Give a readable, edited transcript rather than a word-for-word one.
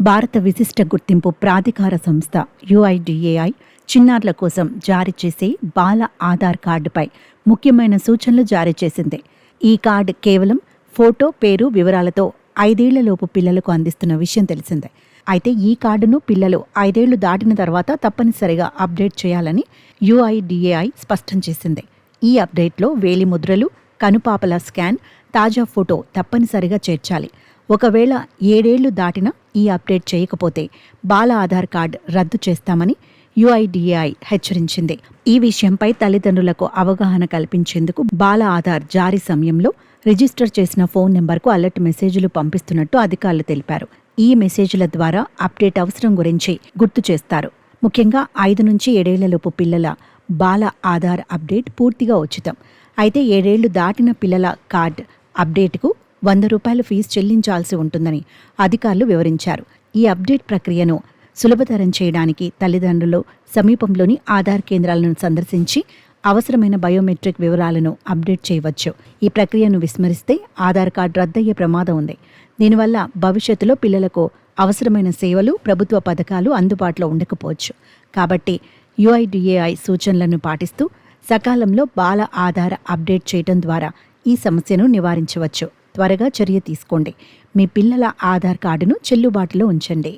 భారత విశిష్ట గుర్తింపు ప్రాధికార సంస్థ యుఐడిఏఐ చిన్నారుల కోసం జారీ చేసే బాల ఆధార్ కార్డుపై ముఖ్యమైన సూచనలు జారీ చేసింది. ఈ కార్డు కేవలం ఫోటో, పేరు, వివరాలతో 5 ఏళ్లలోపు పిల్లలకు అందిస్తున్న విషయం తెలిసిందే. అయితే ఈ కార్డును పిల్లలు 5 ఏళ్లు దాటిన తర్వాత తప్పనిసరిగా అప్డేట్ చేయాలని యుఐడిఏఐ స్పష్టం చేసింది. ఈ అప్డేట్లో వేలిముద్రలు, కనుపాపల స్కాన్, తాజా ఫోటో తప్పనిసరిగా చేర్చాలి. ఒకవేళ 7 ఏళ్లు దాటినా ఈ అప్డేట్ చేయకపోతే బాల ఆధార్ కార్డు రద్దు చేస్తామని యుఐడిఏఐ హెచ్చరించింది. ఈ విషయంపై తల్లిదండ్రులకు అవగాహన కల్పించేందుకు బాల ఆధార్ జారీ సమయంలో రిజిస్టర్ చేసిన ఫోన్ నెంబర్కు అలర్ట్ మెసేజ్లు పంపిస్తున్నట్టు అధికారులు తెలిపారు. ఈ మెసేజ్ల ద్వారా అప్డేట్ అవసరం గురించి గుర్తు చేస్తారు. ముఖ్యంగా 5 నుంచి 7 ఏళ్లలోపు పిల్లల బాల ఆధార్ అప్డేట్ పూర్తిగా ఉచితం. అయితే 7 ఏళ్లు దాటిన పిల్లల కార్డ్ అప్డేట్కు ₹100 ఫీజు చెల్లించాల్సి ఉంటుందని అధికారులు వివరించారు. ఈ అప్డేట్ ప్రక్రియను సులభతరం చేయడానికి తల్లిదండ్రులు సమీపంలోని ఆధార్ కేంద్రాలను సందర్శించి అవసరమైన బయోమెట్రిక్ వివరాలను అప్డేట్ చేయవచ్చు. ఈ ప్రక్రియను విస్మరిస్తే ఆధార్ కార్డు రద్దయ్యే ప్రమాదం ఉంది. దీనివల్ల భవిష్యత్తులో పిల్లలకు అవసరమైన సేవలు, ప్రభుత్వ పథకాలు అందుబాటులో ఉండకపోవచ్చు. కాబట్టి యుఐడిఏఐ సూచనలను పాటిస్తూ సకాలంలో బాల ఆధార్ అప్డేట్ చేయడం ద్వారా ఈ సమస్యను నివారించవచ్చు. త్వరగా చర్య తీసుకోండి. మీ పిల్లల ఆధార్ కార్డును చెల్లుబాటులో ఉంచండి.